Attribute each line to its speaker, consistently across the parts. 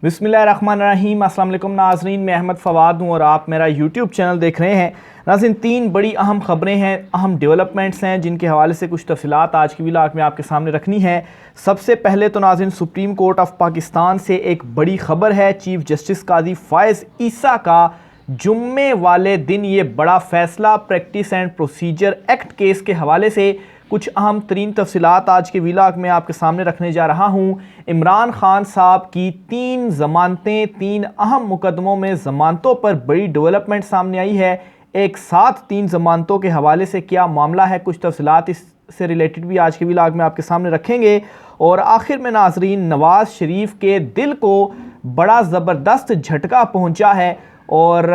Speaker 1: बिस्मिल्लाहिर्रहमानिर्रहीम। अस्सलाम वालेकुम नाज़रीन, मैं अहमद फ़वाद हूँ और आप मेरा यूट्यूब चैनल देख रहे हैं। नाज़रीन, तीन बड़ी अहम ख़बरें हैं, अहम डेवलपमेंट्स हैं जिनके हवाले से कुछ तफ़सीलात आज की व्लॉग में आपके सामने रखनी है। सबसे पहले तो नाज़रीन, सुप्रीम कोर्ट ऑफ पाकिस्तान से एक बड़ी ख़बर है। चीफ़ जस्टिस काज़ी फ़ायज़ ईसा का जुम्मे वाले दिन ये बड़ा फ़ैसला practice and procedure act case के हवाले से कुछ अहम तरीन तफसीलात आज के व्लॉग में आपके सामने रखने जा रहा हूँ। इमरान खान साहब की तीन ज़मानतें, तीन अहम मुकदमों में ज़मानतों पर बड़ी डेवलपमेंट सामने आई है। एक साथ तीन ज़मानतों के हवाले से क्या मामला है, कुछ तफसीलात इससे रिलेटेड भी आज के व्लॉग में आपके सामने रखेंगे। और आखिर में नाजरीन, नवाज़ शरीफ के दिल को बड़ा ज़बरदस्त झटका पहुँचा है और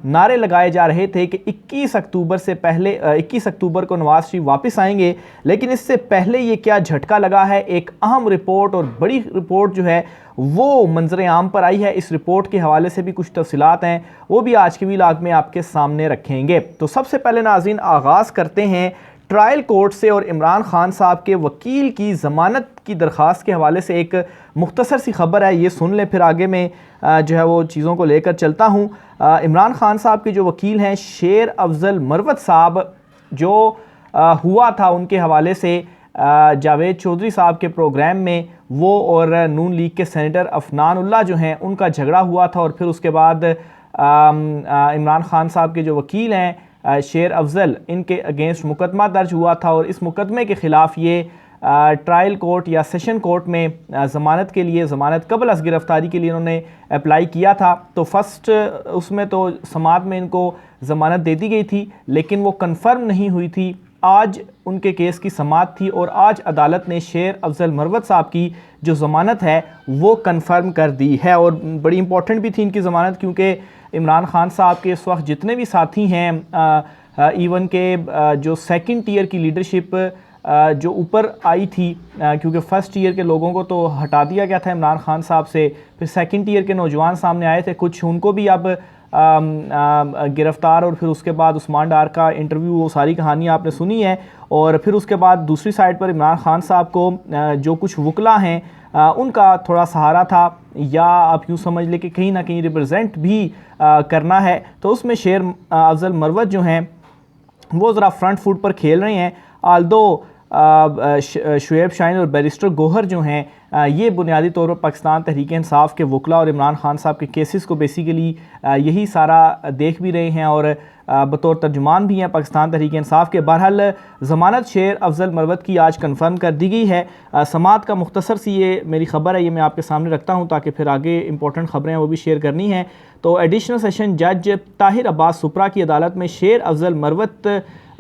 Speaker 1: नारे लगाए जा रहे थे कि 21 अक्टूबर से पहले 21 अक्टूबर को नवाज़ शरीफ वापस आएंगे। लेकिन इससे पहले ये क्या झटका लगा है, एक अहम रिपोर्ट और बड़ी रिपोर्ट जो है वो मंजर आम पर आई है। इस रिपोर्ट के हवाले से भी कुछ तफसीलात हैं, वो भी आज के व्लॉग में आपके सामने रखेंगे। तो सबसे पहले नाज़रीन, आगाज़ करते हैं ट्रायल कोर्ट से और इमरान खान साहब के वकील की ज़मानत की दरख्वास्त के हवाले से एक मुख्तसर सी खबर है, ये सुन लें, फिर आगे में जो है वो चीज़ों को लेकर चलता हूँ। इमरान खान साहब के जो वकील हैं शेर अफजल मरवत साहब, जो हुआ था उनके हवाले से जावेद चौधरी साहब के प्रोग्राम में, वो और नून लीग के सेनेटर अफनान उल्लाह जो हैं उनका झगड़ा हुआ था। और फिर उसके बाद इमरान खान साहब के जो वकील हैं शेर अफजल, इनके अगेंस्ट मुकदमा दर्ज हुआ था और इस मुकदमे के ख़िलाफ़ ये ट्रायल कोर्ट या सेशन कोर्ट में ज़मानत के लिए, ज़मानत कबल अज़ गिरफ़्तारी के लिए उन्होंने अप्लाई किया था। तो फर्स्ट उसमें तो समात में इनको ज़मानत दे दी गई थी, लेकिन वो कन्फर्म नहीं हुई थी। आज उनके केस की समात थी और आज अदालत ने शेर अफजल मरवत साहब की जो ज़मानत है वो कन्फर्म कर दी है। और बड़ी इंपॉर्टेंट भी थी इनकी ज़मानत, क्योंकि इमरान खान साहब के इस वक्त जितने भी साथी हैं, इवन के जो सेकंड टियर की लीडरशिप जो ऊपर आई थी, क्योंकि फ़र्स्ट ईयर के लोगों को तो हटा दिया गया था इमरान खान साहब से, फिर सेकंड ईयर के नौजवान सामने आए थे, कुछ उनको भी अब गिरफ़्तार, और फिर उसके बाद उस्मान डार का इंटरव्यू, वो सारी कहानी आपने सुनी है। और फिर उसके बाद दूसरी साइड पर इमरान खान साहब को जो कुछ वकला हैं उनका थोड़ा सहारा था, या आप यूँ समझ लें कि कहीं ना कहीं रिप्रेजेंट भी करना है। तो उसमें शेर अफजल मरवत जो हैं वो ज़रा फ्रंट फुट पर खेल रहे हैं। आल्दो शुएब शाहीन और बैरिस्टर गोहर जो हैं ये बुनियादी तौर पर पाकिस्तान तहरीक इंसाफ के वकला और इमरान खान साहब के केसेस को बेसिकली यही सारा देख भी रहे हैं और बतौर तर्जुमान भी हैं पाकिस्तान तहरीक इंसाफ के। बहरहाल ज़मानत शेर अफजल मरवत की आज कन्फर्म कर दी गई है। समात का मुख्तसर सी ये मेरी ख़बर है, ये मैं आपके सामने रखता हूँ ताकि फिर आगे इंपॉर्टेंट ख़बरें हैं वो भी शेयर करनी हैं। तो एडिशनल सेशन जज ताहिर अब्बास सुपरा की अदालत में शेर अफजल मरवत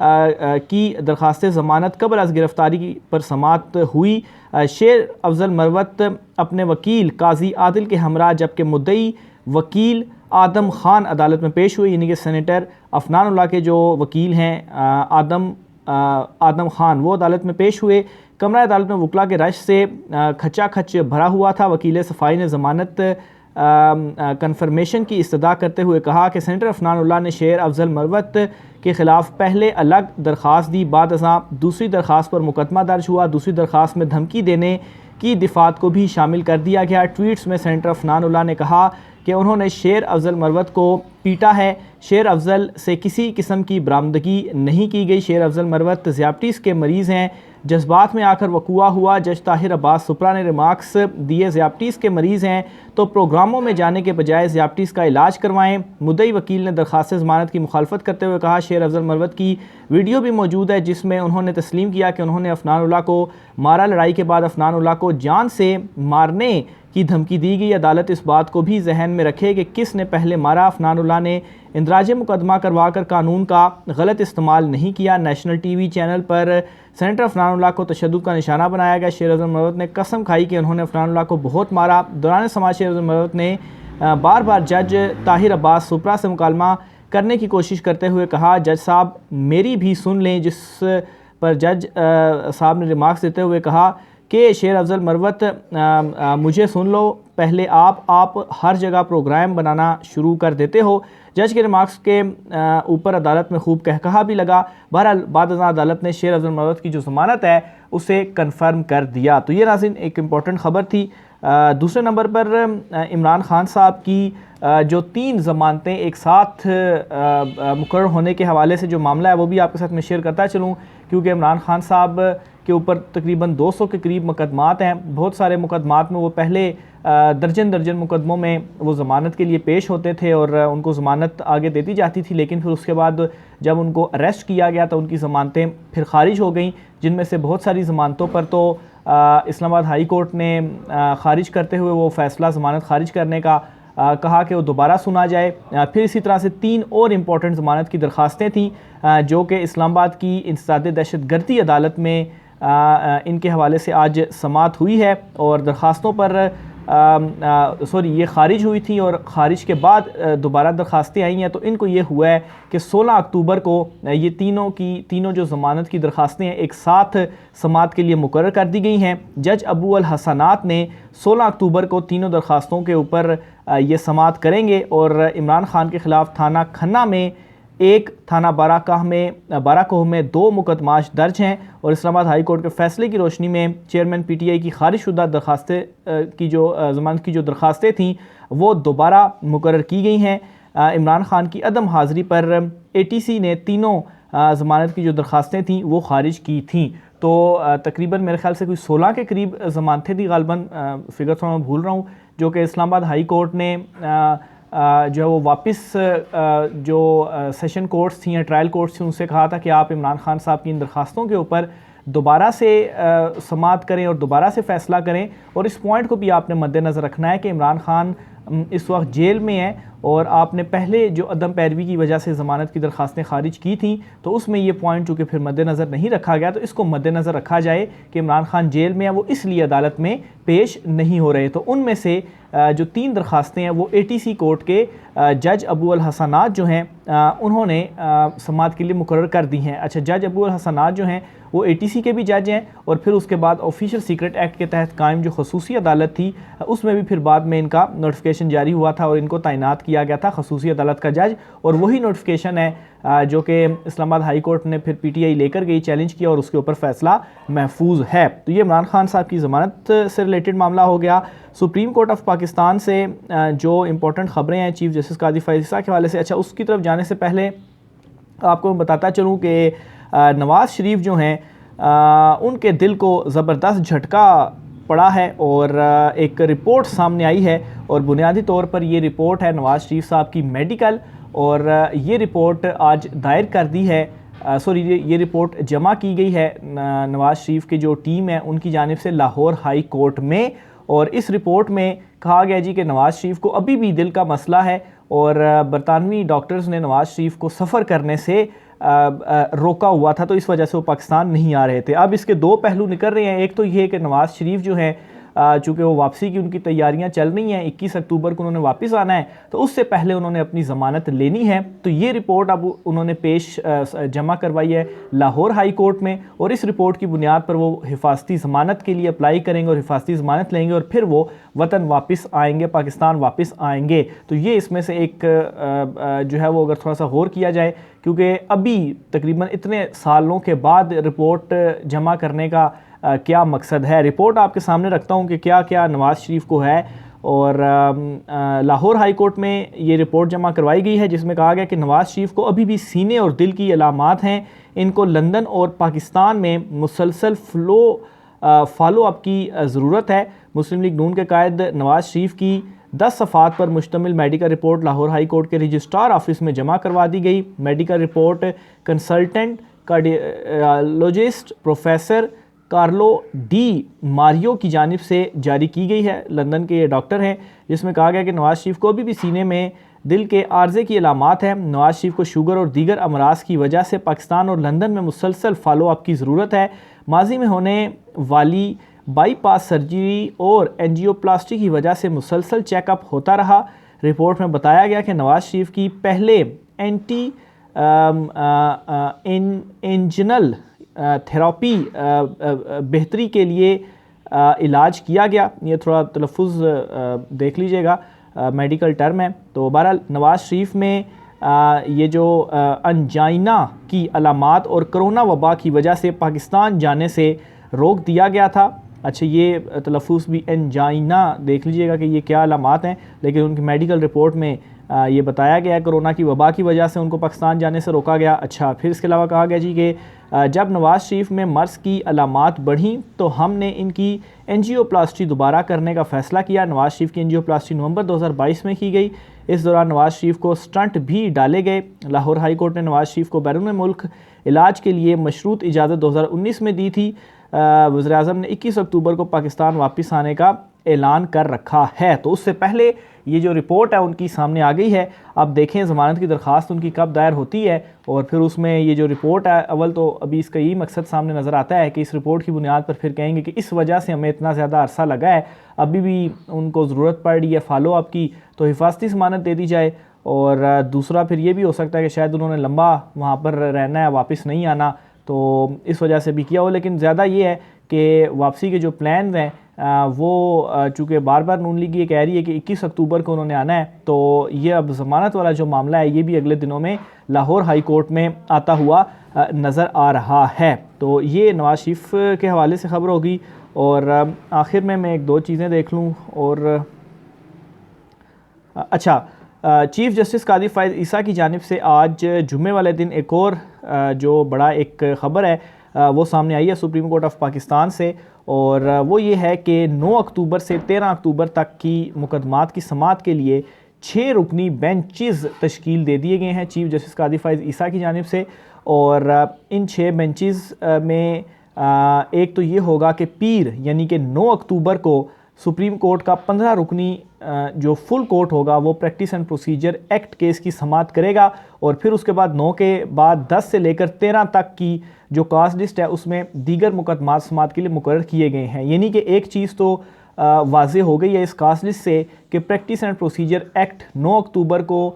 Speaker 1: की दरख्वास्त ज़मानत कबल अज़ गिरफ़्तारी पर समात हुई। शेर अफजल मरवत अपने वकील काजी आदिल के हमरा, जबकि मुद्दई वकील आदम खान अदालत में पेश हुए, यानी कि सेनेटर अफनान उल्लाह के जो वकील हैं आदम खान, वो अदालत में पेश हुए। कमरा अदालत में वकला के रश से खचा खच भरा हुआ था। वकील सफ़ाई ने ज़मानत कन्फर्मेशन की इस्तदा करते हुए कहा कि सेनेटर अफनान उल्लाह ने शेर अफजल मरवत के ख़िलाफ़ पहले अलग दरख्वास्त दी, बाद दूसरी दरख्वास्त पर मुकदमा दर्ज हुआ। दूसरी दरख्वास्त में धमकी देने की दिफ़ात को भी शामिल कर दिया गया। ट्वीट्स में सेनेटर अफनान उल्लाह ने कहा कि उन्होंने शेर अफजल मरवत को पीटा है। शेर अफजल से किसी किस्म की बरामदगी नहीं की गई। शेर अफजल मरवत ज़ियादतीज़ के मरीज़ हैं, जज्बात में आकर वक़ूआ हुआ। जज ताहिर अब्बास सुपरा ने रिमार्क्स दिए, ज़ियादतीज़ के मरीज़ हैं तो प्रोग्रामों में जाने के बजाय ज़ियादतीज़ का इलाज करवाएं। मुद्दई वकील ने दरख्वास्त ज़मानत की मुखालफत करते हुए कहा, शेर अफजल मरवत की वीडियो भी मौजूद है जिसमें उन्होंने तस्लीम किया कि उन्होंने अफनान उल्लाह को मारा। लड़ाई के बाद अफनान उल्लाह को जान से मारने की धमकी दी गई। अदालत इस बात को भी जहन में रखे कि किस ने पहले मारा। अफनान उल्लाह ने इंदराज मुकदमा करवा कर कानून का गलत इस्तेमाल नहीं किया। नेशनल टीवी चैनल पर सेनेटर अफनान उल्लाह को तशद्दुद का निशाना बनाया गया। शेर अफजल मरवत ने कसम खाई कि उन्होंने अफनान उल्लाह को बहुत मारा। दौरान समाज शेर अफजल मरवत ने बार बार जज ताहिर अब्बास सुपरा से मुकालमा करने की कोशिश करते हुए कहा, जज साहब मेरी भी सुन लें, जिस पर जज साहब ने रिमार्क्स देते हुए कहा कि शेर अफजल मरवत मुझे सुन लो, पहले आप हर जगह प्रोग्राम बनाना शुरू कर देते हो। जज के रिमार्क्स के ऊपर अदालत में खूब कहकहा भी लगा। बहरहाल बाद अदालत ने शेर अफजल मरवत की जो ज़मानत है उसे कन्फर्म कर दिया। तो ये नाज़रीन एक इम्पॉर्टेंट ख़बर थी दूसरे नंबर पर इमरान खान साहब की जो 3 ज़मानतें एक साथ मुकर्रर होने के हवाले से जो मामला है वो भी आपके साथ मैं शेयर करता चलूँ, क्योंकि इमरान खान साहब के ऊपर तकरीबन 200 के करीब मुकदमात हैं। बहुत सारे मुकदमात में वो पहले दर्जन मुकदमों में वो ज़मानत के लिए पेश होते थे और उनको ज़मानत आगे देती जाती थी, लेकिन फिर उसके बाद जब उनको अरेस्ट किया गया तो उनकी ज़मानतें फिर खारिज हो गई, जिनमें से बहुत सारी ज़मानतों पर तो इस्लामाबाद हाई कोर्ट ने खारिज करते हुए वो फ़ैसला ज़मानत खारिज करने का कहा कि वो दोबारा सुना जाए। फिर इसी तरह से 3 और इम्पोर्टेंट ज़मानत की दरख्वास्तें थीं जो कि इस्लामाबाद की इंसदाद दहशतगर्दी अदालत में इनके हवाले से आज समाअत हुई है और दरख्वास्तों पर ये खारिज हुई थी और खारिज के बाद दोबारा दरख्वास्तें आई हैं। तो इनको ये हुआ है कि 16 अक्टूबर को ये तीनों जो ज़मानत की दरख्वास्तें हैं एक साथ समाअत के लिए मुकर्रर कर दी गई हैं। जज अबू अल हसनात ने 16 अक्टूबर को तीनों दरख्वास्तों के ऊपर ये समाअत करेंगे और इमरान खान के ख़िलाफ़ थाना खन्ना में एक, थाना बाराकोह में 2 मुकदमात दर्ज हैं और इस्लामाबाद हाई कोर्ट के फैसले की रोशनी में चेयरमैन PTI की खारिजशुदा दरख्वास्तें की जो ज़मानत की जो दरख्वास्तें थीं वो दोबारा मुकर्रर की गई हैं। इमरान खान की अदम हाज़िरी पर ATC ने तीनों ज़मानत की जो दरख्वास्तें थीं वो खारिज की थीं। तो तकरीबन मेरे ख्याल से कोई 16 के करीब ज़मानतें थी, गालबन फ़िगर थोड़ा मैं भूल रहा हूँ, जो कि इस्लामाबाद हाई कोर्ट ने जो है वो वापस जो सेशन कोर्ट्स थी या ट्रायल कोर्ट्स थी उनसे कहा था कि आप इमरान खान साहब की इन दरख्वास्तों के ऊपर दोबारा से समाअत करें और दोबारा से फ़ैसला करें। और इस पॉइंट को भी आपने मद्देनज़र रखना है कि इमरान खान इस वक्त जेल में है और आपने पहले जो अदम पैरवी की वजह से ज़मानत की दरख्वास्तें खारिज की थी तो उसमें ये पॉइंट चूँकि फिर मद्देनज़र नहीं रखा गया तो इसको मद्देनज़र रखा जाए कि इमरान खान जेल में है, वो इसलिए अदालत में पेश नहीं हो रहे। तो उनमें से जो 3 दरख्वास्तें हैं वो ATC कोर्ट के जज अबू अल हसनात जो हैं उन्होंने समाअत के लिए मुकर्रर कर दी हैं। अच्छा, जज अबू अल हसनात जो हैं वो ATC के भी जज हैं और फिर उसके बाद ऑफिशियल सीक्रेट एक्ट के तहत कायम जो खसूसी अदालत थी उसमें भी फिर बाद में इनका नोटिफिकेशन जारी हुआ था और इनको तैनात किया गया था खसूसी अदालत का जज, और वही नोटिफिकेशन है जो कि इस्लामाबाद हाई कोर्ट ने फिर PTI लेकर गई, चैलेंज किया और उसके ऊपर फैसला महफूज है। तो ये इमरान खान साहब की ज़मानत से रिलेटेड मामला हो गया। सुप्रीम कोर्ट ऑफ पाकिस्तान से जो इम्पोर्टेंट ख़बरें हैं चीफ जस्टिस काजी फैज़ ईसा के हवाले से, अच्छा उसकी तरफ जाने से पहले आपको मैं बताता चलूँ कि नवाज़ शरीफ जो हैं उनके दिल को ज़बरदस्त झटका पड़ा है और एक रिपोर्ट सामने आई है और बुनियादी तौर पर ये रिपोर्ट है नवाज़ शरीफ साहब की मेडिकल, और ये रिपोर्ट आज दायर कर दी है ये रिपोर्ट जमा की गई है नवाज़ शरीफ की जो टीम है उनकी जानिब से लाहौर हाई कोर्ट में। और इस रिपोर्ट में कहा गया जी कि नवाज़ शरीफ को अभी भी दिल का मसला है और बरतानवी डॉक्टर्स ने नवाज़ शरीफ को सफ़र करने से रोका हुआ था, तो इस वजह से वो पाकिस्तान नहीं आ रहे थे। अब इसके 2 पहलू निकल रहे हैं। एक तो ये कि नवाज़ शरीफ जो है चूँकि वो वापसी की उनकी तैयारियां चल रही हैं, 21 अक्टूबर को उन्होंने वापस आना है, तो उससे पहले उन्होंने अपनी ज़मानत लेनी है। तो ये रिपोर्ट अब उन्होंने जमा करवाई है लाहौर हाई कोर्ट में और इस रिपोर्ट की बुनियाद पर वो हिफाजती ज़मानत के लिए अप्लाई करेंगे और हिफाजती ज़मानत लेंगे और फिर वो वतन वापस आएंगे, पाकिस्तान वापस आएंगे। तो ये इसमें से एक जो है वो अगर थोड़ा सा गौर किया जाए, क्योंकि अभी तकरीबन इतने सालों के बाद रिपोर्ट जमा करने का क्या मकसद है। रिपोर्ट आपके सामने रखता हूँ कि क्या क्या नवाज़ शरीफ को है। और लाहौर हाई कोर्ट में ये रिपोर्ट जमा करवाई गई है जिसमें कहा गया कि नवाज़ शरीफ को अभी भी सीने और दिल की अलामात हैं, इनको लंदन और पाकिस्तान में मुसलसल फॉलो अप की ज़रूरत है। मुस्लिम लीग नून के कायद नवाज़ शरीफ की 10 सफ़ात पर मुश्तमिल medical report Lahore high court के रजिस्ट्रार ऑफिस में जमा करवा दी गई। Medical report consultant cardiologist professor Carlo D Mario की जानिब से जारी की गई है। लंदन के ये डॉक्टर हैं, जिसमें कहा गया कि नवाज़ शरीफ को अभी भी सीने में दिल के आर्जे की अलामात हैं। नवाज़ शरीफ को शुगर और दीगर अमराज की वजह से पाकिस्तान और लंदन में मुसलसल फॉलो अप की ज़रूरत है। माजी में होने वाली बाईपास सर्जरी और एंजियोप्लास्टी की वजह से मुसलसल चेकअप होता रहा। रिपोर्ट में बताया गया कि नवाज़ शरीफ की पहले एंटी एंजिनल थेरापी बेहतरी के लिए इलाज किया गया। ये थोड़ा तलफ़ुज़ देख लीजिएगा, मेडिकल टर्म है। तो बहरहाल नवाज़ शरीफ में ये जो अंजाइना की अलामात और कोरोना वबा की वजह से पाकिस्तान जाने से रोक दिया गया था। अच्छा ये तलफ़ुज़ भी एंजाइना देख लीजिएगा कि ये क्या अलामात हैं, लेकिन उनकी मेडिकल रिपोर्ट में ये बताया गया है कोरोना की वबा की वजह से उनको पाकिस्तान जाने से रोका गया। अच्छा, फिर इसके अलावा कहा गया जी कि जब नवाज़ शरीफ में मर्ज़ की अलामात बढ़ी तो हमने इनकी एंजियोप्लास्टी दोबारा करने का फ़ैसला किया। नवाज़ शरीफ की एंजियोप्लास्टी नवंबर 2022 में की गई। इस दौरान नवाज़ शरीफ को स्टंट भी डाले गए। लाहौर हाई कोर्ट ने नवाज़ शरीफ को बैरून मुल्क इलाज के लिए मशरूत इजाज़त 2019 में दी थी। वज़ीर-ए-आज़म ने 21 अक्टूबर को पाकिस्तान वापस आने का ऐलान कर रखा है। तो उससे पहले ये जो रिपोर्ट है उनकी सामने आ गई है। अब देखें ज़मानत की दरख्वास्त उनकी कब दायर होती है और फिर उसमें ये जो रिपोर्ट है, अव्वल तो अभी इसका यही मकसद सामने नज़र आता है कि इस रिपोर्ट की बुनियाद पर फिर कहेंगे कि इस वजह से हमें इतना ज़्यादा अरसा लगा है, अभी भी उनको ज़रूरत पड़ रही है फॉलो अप की, तो हिफाजती ज़मानत दे दी जाए। और दूसरा फिर ये भी हो सकता है कि शायद उन्होंने लंबा वहाँ पर रहना है, वापस नहीं आना, तो इस वजह से भी किया हो। लेकिन ज़्यादा ये है कि वापसी के जो प्लान हैं वो चूँकि बार बार नून लीग ये कह रही है कि 21 अक्टूबर को उन्होंने आना है, तो ये अब ज़मानत वाला जो मामला है ये भी अगले दिनों में लाहौर हाई कोर्ट में आता हुआ नज़र आ रहा है। तो ये नवाज़ शरीफ के हवाले से ख़बर होगी। और आखिर में मैं एक दो चीज़ें देख लूँ। और अच्छा, चीफ़ जस्टिस कादी फ़ाइज़ ईसा की जानिब से आज जुम्मे वाले दिन एक और जो बड़ा एक ख़बर है वो सामने आई है सुप्रीम कोर्ट ऑफ पाकिस्तान से, और वो ये है कि 9 अक्टूबर से 13 अक्टूबर तक की मुकदमात की समाअत के लिए 6 रुकनी बेंचेस तश्कील दे दिए गए हैं चीफ़ जस्टिस कादी फ़ाइज़ ईसा की जानिब से। और इन 6 बेंचेस में एक तो ये होगा कि पीर यानी कि 9 अक्टूबर को सुप्रीम कोर्ट का 15 रुकनी जो फुल कोर्ट होगा वो practice and procedure act case की समाअत करेगा। और फिर उसके बाद 9 के बाद 10 से लेकर 13 तक की जो कास्ट लिस्ट है उसमें दीगर मुकदमात समाअत के लिए मुकर्रर किए गए हैं। यानी कि एक चीज़ तो वाज़े हो गई है इस कास्ट लिस्ट से कि प्रैक्टिस एंड प्रोसीजर एक्ट 9 अक्टूबर को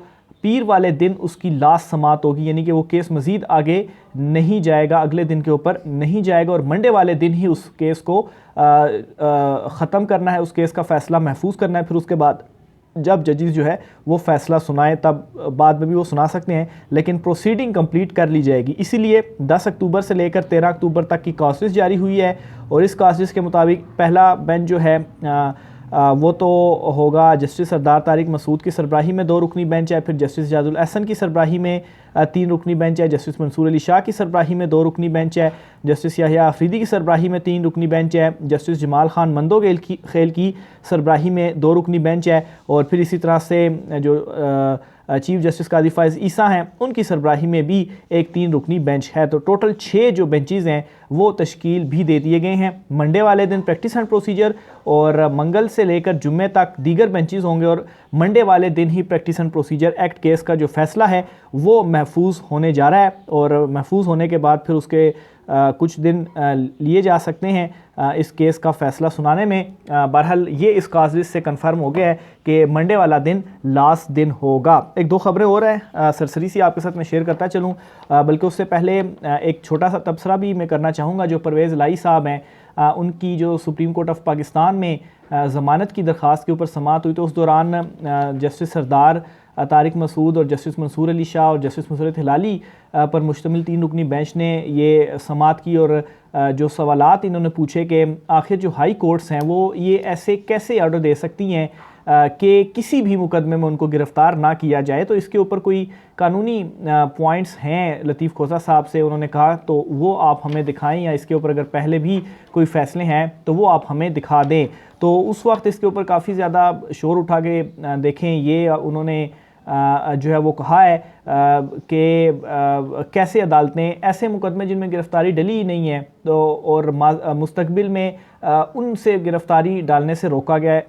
Speaker 1: पीर वाले दिन उसकी लास्ट समाअत होगी, यानी कि वो केस मज़ीद आगे नहीं जाएगा, अगले दिन के ऊपर नहीं जाएगा, और मंडे वाले दिन ही उस केस को ख़त्म करना है, उस केस का फ़ैसला महफूज करना है। फिर उसके बाद जब जजेस जो है वो फ़ैसला सुनाएं तब बाद में भी वो सुना सकते हैं, लेकिन प्रोसीडिंग कंप्लीट कर ली जाएगी। इसीलिए 10 अक्टूबर से लेकर 13 अक्टूबर तक की कास्ट लिस्ट जारी हुई है। और इस कास्ट लिस्ट के मुताबिक पहला बेंच जो है वो तो होगा जस्टिस सरदार तारिक मसूद की सरबराही में 2 रुकनी बेंच है, फिर जस्टिस जाजुल अहसन की सरबराही में 3 रुकनी बेंच है, जस्टिस मंसूर अली शाह की सरबराही में 2 रुकनी बेंच है, जस्टिस याहिया अफरीदी की सरबराही में 3 रुकनी बेंच है, जस्टिस जमाल खान मंदोगेल की सरबराही में 2 रुकनी बेंच है, और फिर इसी तरह से जो चीफ़ जस्टिस कादी फ़ाइज़ ईसा हैं उनकी सरबराही में भी एक 3 रुकनी बेंच है। तो टोटल 6 जो बेंचेज़ हैं वो तश्कील भी दे दिए गए हैं। मंडे वाले दिन प्रैक्टिस एंड प्रोसीजर और मंगल से लेकर जुम्मे तक दीगर बेंचेज़ होंगे, और मंडे वाले दिन ही practice and procedure act case का जो फ़ैसला है वो महफूज होने जा रहा है। और महफूज होने के बाद फिर उसके कुछ दिन लिए जा सकते हैं इस केस का फ़ैसला सुनाने में। बहरहाल ये इस काज लिस्ट से कंफर्म हो गया है कि मंडे वाला दिन लास्ट दिन होगा। एक दो खबरें और हैं सरसरी सी आपके साथ मैं शेयर करता चलूँ, बल्कि उससे पहले एक छोटा सा तबसरा भी मैं करना चाहूँगा। जो परवेज़ लाई साहब हैं उनकी जो सुप्रीम कोर्ट ऑफ पाकिस्तान में ज़मानत की दरख्वास्त के ऊपर समाअत हुई, तो उस दौरान जस्टिस सरदार तारिक मसूद और जस्टिस मंसूर अली शाह और जस्टिस मुसरत हिलाली पर मुश्तमिल 3 रुकनी बेंच ने ये समाअत की, और जो सवालात इन्होंने पूछे कि आखिर जो हाई कोर्ट्स हैं वो ये ऐसे कैसे ऑर्डर दे सकती हैं कि किसी भी मुकदमे में उनको गिरफ़्तार ना किया जाए। तो इसके ऊपर कोई कानूनी पॉइंट्स हैं लतीफ़ खोसा साहब से, उन्होंने कहा तो वो आप हमें दिखाएं, या इसके ऊपर अगर पहले भी कोई फ़ैसले हैं तो वो आप हमें दिखा दें। तो उस वक्त इसके ऊपर काफ़ी ज़्यादा शोर उठा के देखें, ये उन्होंने जो है वो कहा है कि कैसे अदालतें ऐसे मुकदमे जिनमें गिरफ़्तारी डली ही नहीं है तो और मुस्तकबिल में उनसे गिरफ़्तारी डालने से रोका गया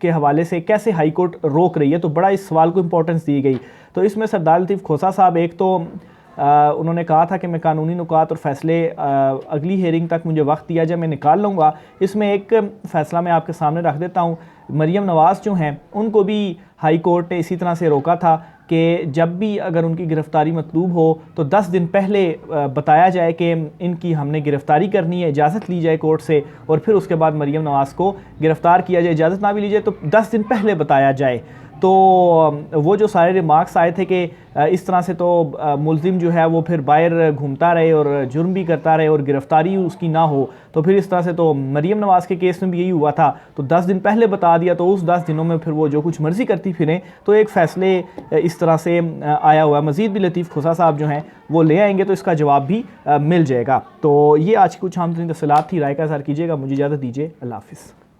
Speaker 1: के हवाले से कैसे हाई कोर्ट रोक रही है। तो बड़ा इस सवाल को इम्पोर्टेंस दी गई। तो इसमें सरदार लतीफ़ खोसा साहब एक तो उन्होंने कहा था कि मैं कानूनी नुकात और फ़ैसले अगली हेयरिंग तक मुझे वक्त दिया जाए, मैं निकाल लूँगा। इसमें एक फ़ैसला मैं आपके सामने रख देता हूँ। मरियम नवाज़ जो हैं उनको भी हाई कोर्ट ने इसी तरह से रोका था कि जब भी अगर उनकी गिरफ़्तारी मतलूब हो तो 10 दिन पहले बताया जाए कि इनकी हमने गिरफ़्तारी करनी है, इजाज़त ली जाए कोर्ट से, और फिर उसके बाद मरियम नवाज़ को गिरफ़्तार किया जाए। इजाज़त ना भी ली जाए तो 10 दिन पहले बताया जाए। तो वो जो सारे रिमार्क्स आए थे कि इस तरह से तो मुलजिम जो है वो फिर बाहर घूमता रहे और जुर्म भी करता रहे और गिरफ्तारी उसकी ना हो, तो फिर इस तरह से तो मरीम नवाज़ के केस में भी यही हुआ था। तो 10 दिन पहले बता दिया तो उस 10 दिनों में फिर वो जो कुछ मर्ज़ी करती फिरें, तो एक फ़ैसले इस तरह से आया हुआ है। मज़ीद भी लतीफ़ खुसा साहब जो हैं वो ले आएंगे तो इसका जवाब भी मिल जाएगा। तो ये आज की कुछ आम तरीन तफसीलात थी। राय का इज़हार कीजिएगा। मुझे इजाज़त दीजिए। अल्लाह हाफ़िज़।